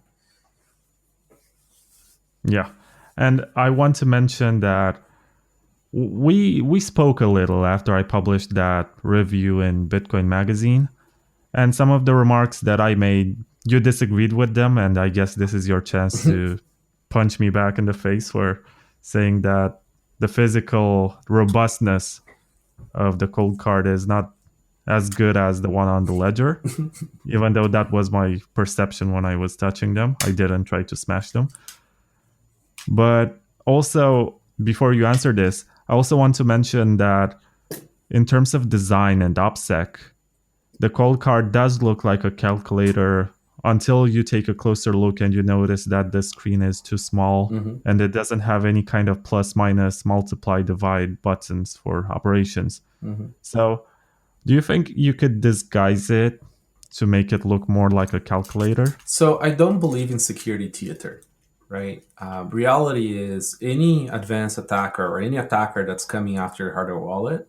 Yeah. And I want to mention that we spoke a little after I published that review in Bitcoin Magazine. And some of the remarks that I made, you disagreed with them. And I guess this is your chance to punch me back in the face for saying that the physical robustness of the Coldcard is not as good as the one on the ledger. Even though that was my perception when I was touching them, I didn't try to smash them. But also, before you answer this, I also want to mention that in terms of design and opsec, the Coldcard does look like a calculator until you take a closer look and you notice that the screen is too small and it doesn't have any kind of plus, minus, multiply, divide buttons for operations. So do you think you could disguise it to make it look more like a calculator? So I don't believe in security theater, right? Reality is any advanced attacker or any attacker that's coming after your hardware wallet,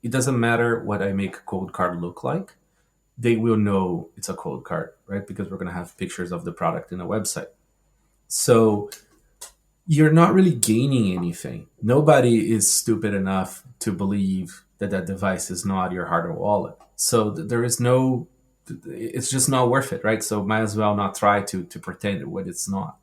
it doesn't matter what I make a Coldcard look like. They will know it's a Coldcard, right? Because we're going to have pictures of the product in a website. So you're not really gaining anything. Nobody is stupid enough to believe that that device is not your hardware wallet. So there is no, it's just not worth it, right? So might as well not try to pretend what it's not.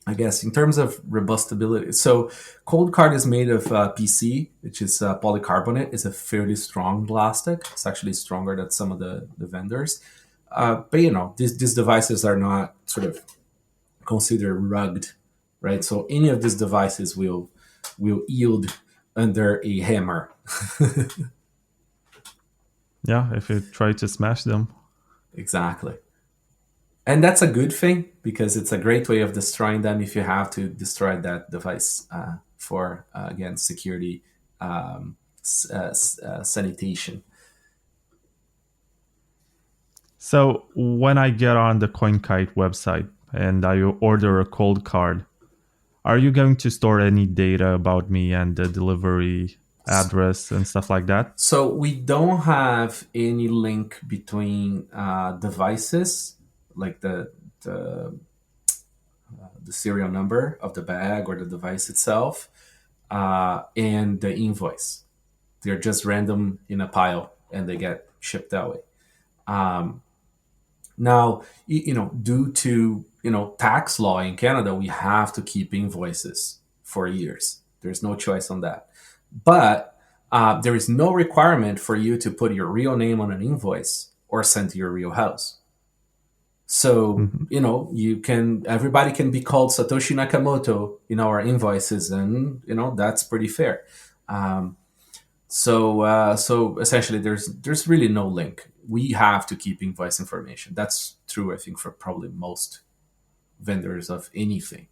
I guess in terms of robustability, so Coldcard is made of PC, which is polycarbonate. It's a fairly strong plastic. It's actually stronger than some of the vendors. But these devices are not sort of considered rugged, right? So any of these devices will yield under a hammer. Yeah, if you try to smash them. Exactly. And that's a good thing, because it's a great way of destroying them if you have to destroy that device for, again, security sanitation. So when I get on the Coinkite website and I order a Coldcard, are you going to store any data about me and the delivery address and stuff like that? So we don't have any link between devices, like the serial number of the bag or the device itself, and the invoice. They're just random in a pile and they get shipped that way. Now, due to tax law in Canada, we have to keep invoices for years. There's no choice on that. But there is no requirement for you to put your real name on an invoice or send to your real house. So, everybody can be called Satoshi Nakamoto in our invoices, and, that's pretty fair. So essentially there's really no link. We have to keep invoice information. That's true, I think, for probably most vendors of anything.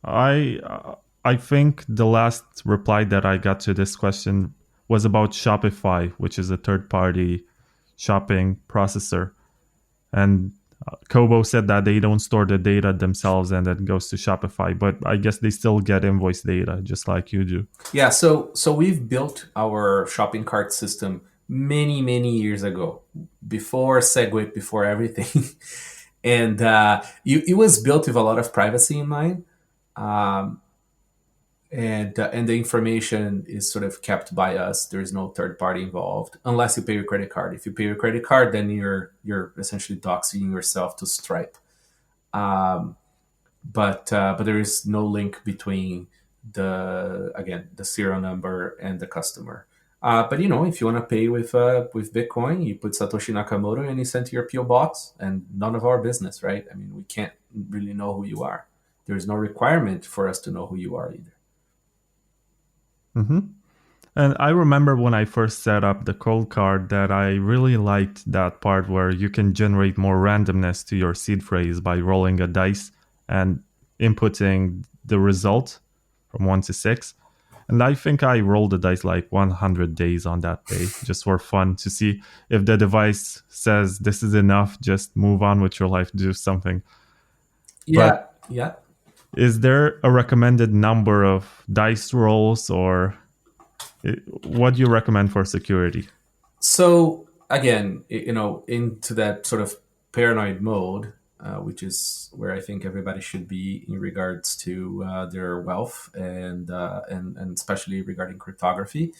I think the last reply that I got to this question was about Shopify, which is a third-party shopping processor. And Cobo said that they don't store the data themselves and it goes to Shopify, but I guess they still get invoice data just like you do. Yeah, so we've built our shopping cart system many, many years ago, before SegWit, before everything. And it was built with a lot of privacy in mind. Um, and the information is sort of kept by us. There is no third party involved unless you pay your credit card. If you pay your credit card, then you're essentially doxing yourself to Stripe. Um, but there is no link between the serial number and the customer. But if you want to pay with Bitcoin, you put Satoshi Nakamoto and you send to your PO box, and none of our business, right? I mean, we can't really know who you are. There is no requirement for us to know who you are either. Mm-hmm. And I remember when I first set up the Coldcard that I really liked that part where you can generate more randomness to your seed phrase by rolling a dice and inputting the result from 1 to 6. And I think I rolled the dice like 100 days on that day, just for fun, to see if the device says this is enough, just move on with your life, do something. Yeah. Is there a recommended number of dice rolls, or what do you recommend for security? So again, into that sort of paranoid mode, which is where I think everybody should be in regards to their wealth and especially regarding cryptography.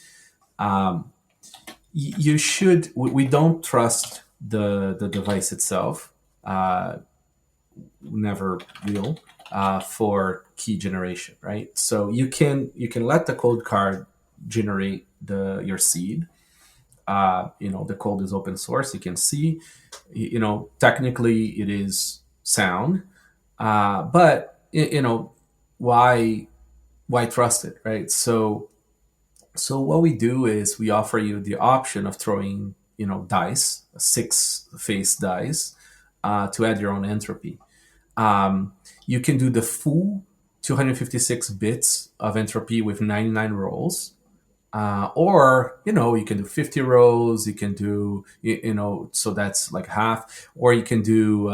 You should. We don't trust the device itself. Never will. For key generation, right? So you can let the Coldcard generate your seed. The code is open source. You can see, technically it is sound, but why trust it, right? So what we do is we offer you the option of throwing dice, 6-face dice, to add your own entropy. You can do the full 256 bits of entropy with 99 rolls. Or you can do 50 rows. You can do so that's like half. Or you can do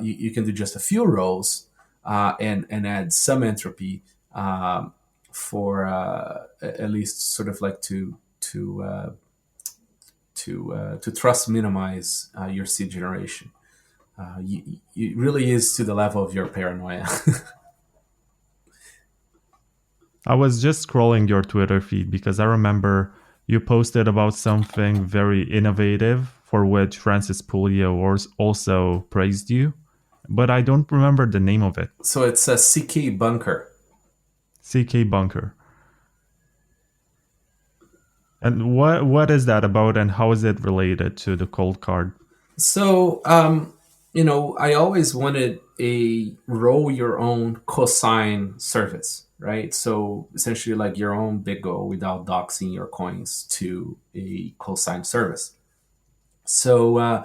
you can do just a few rows and add some entropy for at least sort of like to trust minimize your seed generation. It really is to the level of your paranoia. I was just scrolling your Twitter feed because I remember you posted about something very innovative for which Francis Pouliot also praised you, but I don't remember the name of it. So it's a CK bunker. CK bunker. And what is that about, and how is it related to the Coldcard? So I always wanted a roll your own cosign service, right? So essentially like your own BitGo without doxing your coins to a cosign service. So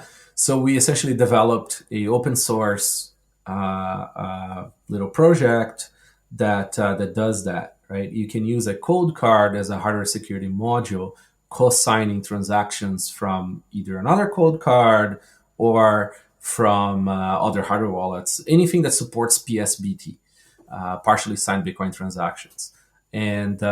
we essentially developed a open source little project that does that, right? You can use a Coldcard as a hardware security module, co-signing transactions from either another Coldcard or from other hardware wallets, anything that supports PSBT, partially signed Bitcoin transactions, and it's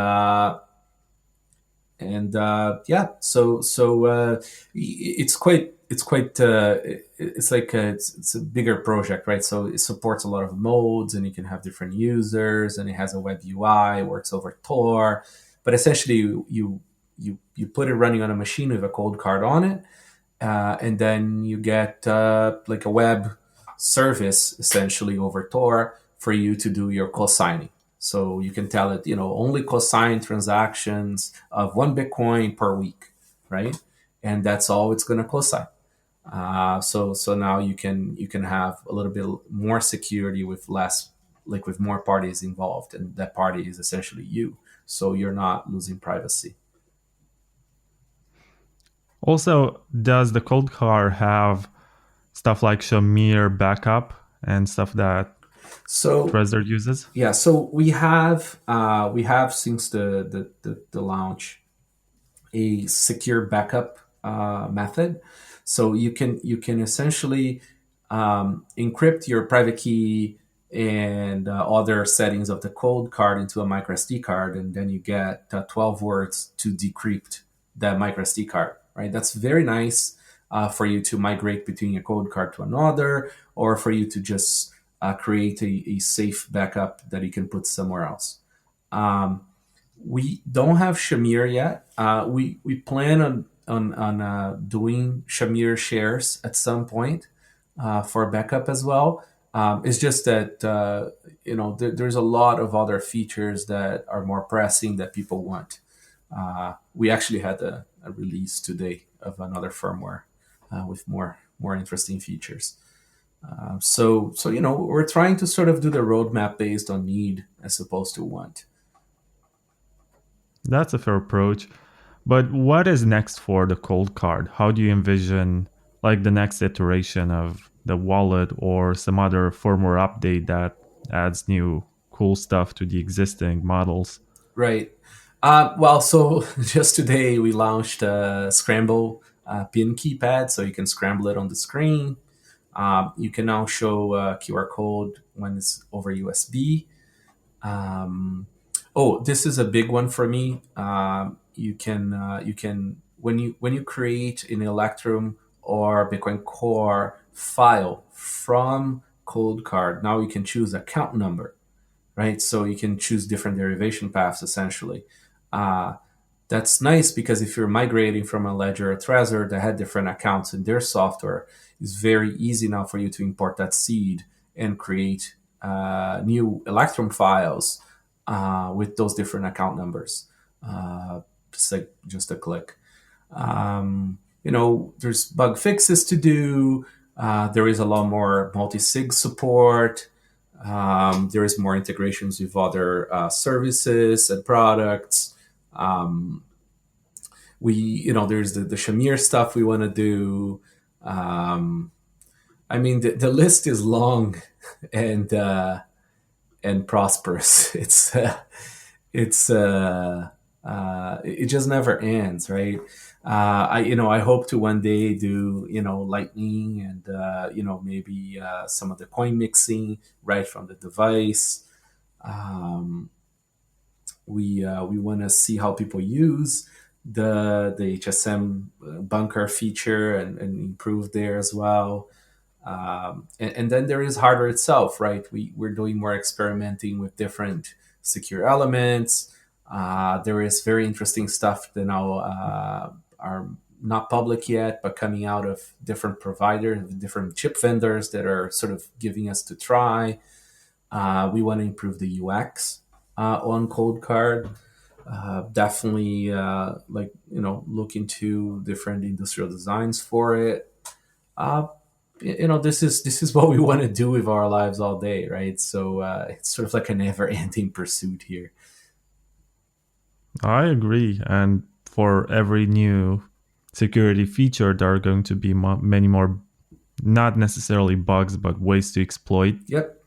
a bigger project, right? So it supports a lot of modes, and you can have different users, and it has a web UI, works over Tor, but essentially you put it running on a machine with a Coldcard on it, and then you get like a web service essentially over Tor for you to do your co-signing. So you can tell it, only co-sign transactions of 1 Bitcoin per week, right? And that's all it's going to co-sign. So now you can have a little bit more security with less, like with more parties involved, and that party is essentially you. So you're not losing privacy. Also, does the Coldcard have stuff like Shamir backup and stuff that Trezor uses? Yeah, so we have since the launch a secure backup method. So you can essentially encrypt your private key and other settings of the Coldcard into a microSD card, and then you get 12 words to decrypt that microSD card. Right, that's very nice. for you to migrate between your Coldcard to another, or for you to just create a safe backup that you can put somewhere else. We don't have Shamir yet. We plan on doing Shamir shares at some point for backup as well. It's just that there's a lot of other features that are more pressing that people want. We actually had a release today of another firmware with more interesting features. So we're trying to sort of do the roadmap based on need as opposed to want. That's a fair approach. But what is next for the Coldcard? How do you envision like the next iteration of the wallet or some other firmware update that adds new cool stuff to the existing models? Right. Well, so just today we launched a Scramble pin keypad, so you can scramble it on the screen. You can now show QR code when it's over USB. This is a big one for me. You can when you create an Electrum or Bitcoin Core file from Coldcard, now you can choose account number, right? So you can choose different derivation paths essentially. That's nice because if you're migrating from a Ledger or Trezor that had different accounts in their software, it's very easy now for you to import that seed and create new Electrum files with those different account numbers. Just a click. There's bug fixes to do. There is a lot more multi-sig support. There is more integrations with other services and products. There's the Shamir stuff we want to do. The list is long and prosperous. It just never ends, right? I hope to one day do Lightning and maybe some of the coin mixing right from the device. We want to see how people use the HSM bunker feature and improve there as well. And then there is hardware itself, right? We're doing more experimenting with different secure elements. There is very interesting stuff that now are not public yet, but coming out of different providers, different chip vendors that are sort of giving us to try. We want to improve the UX on Coldcard. Definitely, look into different industrial designs for it. This is what we want to do with our lives all day, right? So it's sort of like a never-ending pursuit here. I agree. And for every new security feature, there are going to be many more, not necessarily bugs, but ways to exploit. Yep.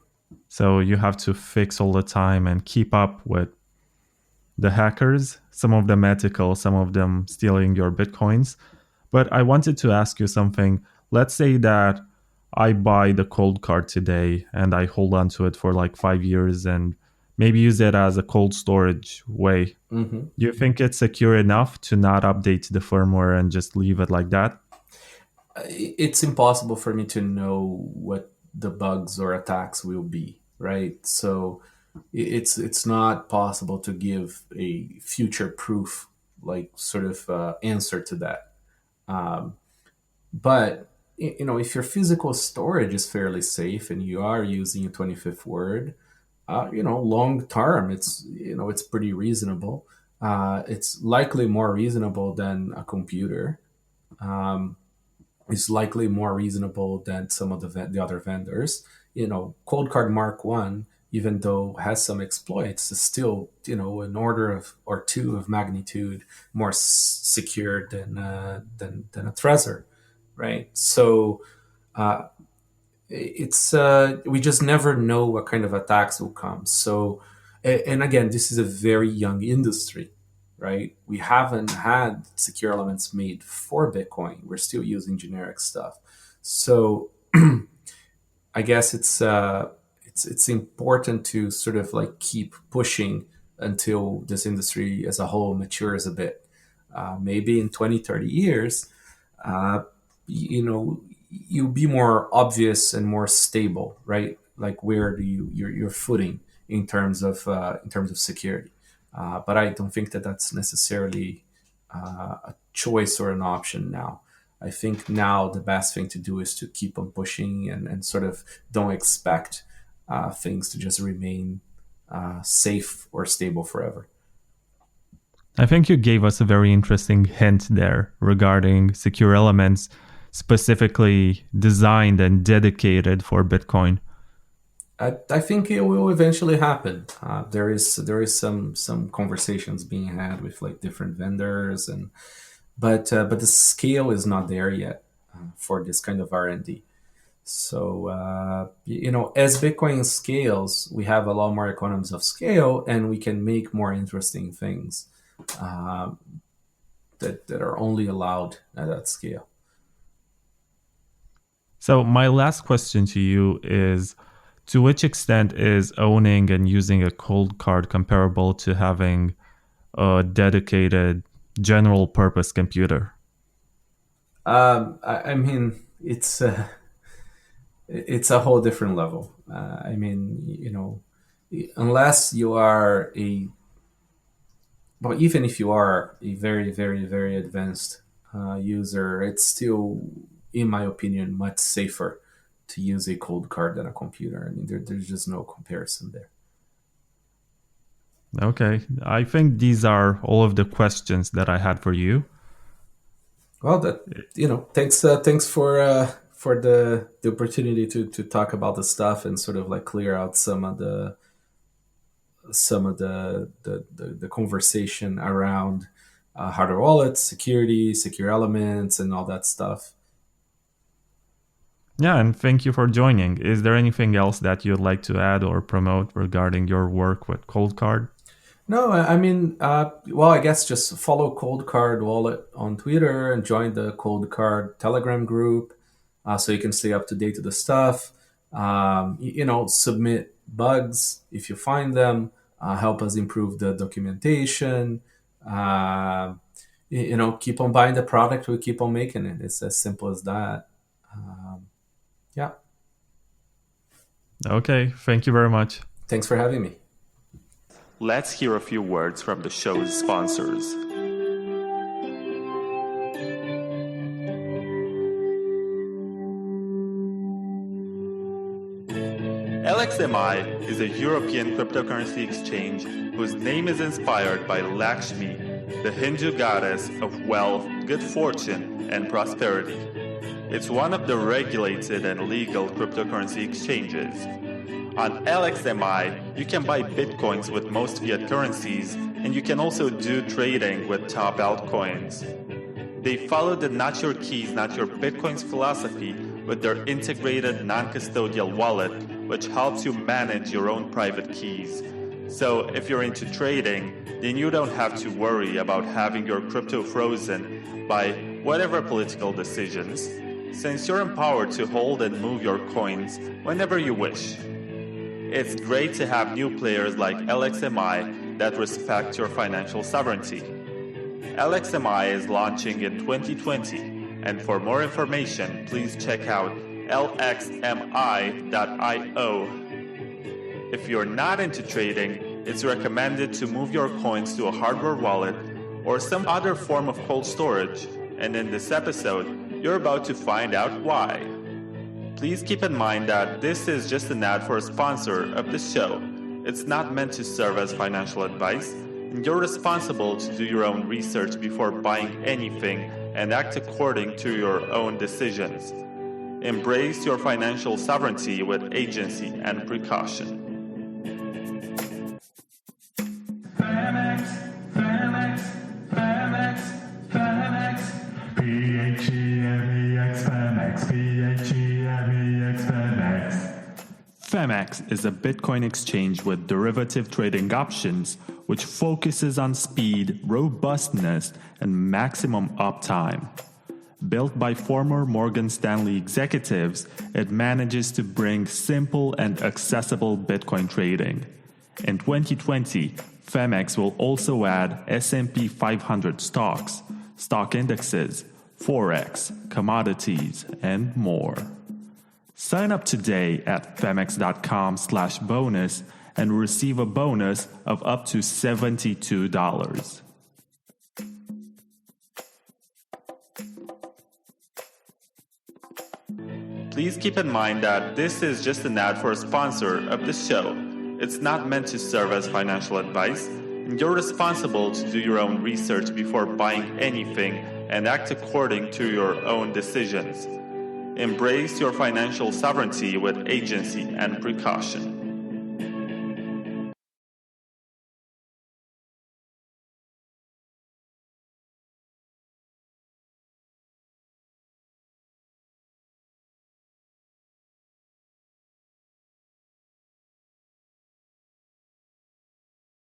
So you have to fix all the time and keep up with the hackers, some of them ethical, some of them stealing your Bitcoins. But I wanted to ask you something. Let's say that I buy the Coldcard today and I hold on to it for like 5 years and maybe use it as a cold storage way. Mm-hmm. Do you think it's secure enough to not update the firmware and just leave it like that? It's impossible for me to know what the bugs or attacks will be, right? So it's not possible to give a future proof sort of answer to that. But if your physical storage is fairly safe and you are using a 25th word, long term, it's pretty reasonable. It's likely more reasonable than a computer. It's likely more reasonable than some of the other vendors. Coldcard Mark 1, even though has some exploits, is still an order or two of magnitude more secure than a Trezor, right? So it's we just never know what kind of attacks will come. So, and again, this is a very young industry, right? We haven't had secure elements made for Bitcoin. We're still using generic stuff. So I guess it's important to sort of keep pushing until this industry as a whole matures a bit. Maybe in 20, 30 years, you'll be more obvious and more stable, right? Like where do your footing in terms of security. But I don't think that that's necessarily a choice or an option now. I think now the best thing to do is to keep on pushing and sort of don't expect things to just remain safe or stable forever. I think you gave us a very interesting hint there regarding secure elements specifically designed and dedicated for Bitcoin. I think it will eventually happen. There is some conversations being had with like different vendors, but the scale is not there yet for this kind of R&D. So as Bitcoin scales, we have a lot more economies of scale, and we can make more interesting things that are only allowed at that scale. So my last question to you is, to which extent is owning and using a Coldcard comparable to having a dedicated general purpose computer? I mean, it's a whole different level. Unless you are even if you are a very, very, very advanced user, it's still, in my opinion, much safer to use a Coldcard than a computer. I mean, there's just no comparison there. Okay, I think these are all of the questions that I had for you. Well, thanks for the opportunity to talk about the stuff and sort of like clear out some of the conversation around hardware wallets, security, secure elements, and all that stuff. Yeah, and thank you for joining. Is there anything else that you'd like to add or promote regarding your work with Coldcard? No, I mean, I guess just follow Coldcard Wallet on Twitter and join the Coldcard Telegram group so you can stay up to date with the stuff. Submit bugs if you find them. Help us improve the documentation. Keep on buying the product. We keep on making it. It's as simple as that. Yeah. Okay. Thank you very much. Thanks for having me. Let's hear a few words from the show's sponsors. LXMI is a European cryptocurrency exchange whose name is inspired by Lakshmi, the Hindu goddess of wealth, good fortune, and prosperity. It's one of the regulated and legal cryptocurrency exchanges. On LXMI, you can buy bitcoins with most fiat currencies, and you can also do trading with top altcoins. They follow the not your keys, not your bitcoins philosophy with their integrated non-custodial wallet, which helps you manage your own private keys. So if you're into trading, then you don't have to worry about having your crypto frozen by whatever political decisions, since you're empowered to hold and move your coins whenever you wish. It's great to have new players like LXMI that respect your financial sovereignty. LXMI is launching in 2020, and for more information, please check out lxmi.io. If you're not into trading, it's recommended to move your coins to a hardware wallet or some other form of cold storage, and in this episode, you're about to find out why. Please keep in mind that this is just an ad for a sponsor of the show. It's not meant to serve as financial advice, and you're responsible to do your own research before buying anything and act according to your own decisions. Embrace your financial sovereignty with agency and precaution. Femex is a Bitcoin exchange with derivative trading options, which focuses on speed, robustness, and maximum uptime. Built by former Morgan Stanley executives, it manages to bring simple and accessible Bitcoin trading. In 2020, Femex will also add S&P 500 stocks, stock indexes, forex, commodities, and more. Sign up today at femex.com/bonus and receive a bonus of up to $72. Please keep in mind that this is just an ad for a sponsor of the show. It's not meant to serve as financial advice. You're responsible to do your own research before buying anything and act according to your own decisions. Embrace your financial sovereignty with agency and precaution.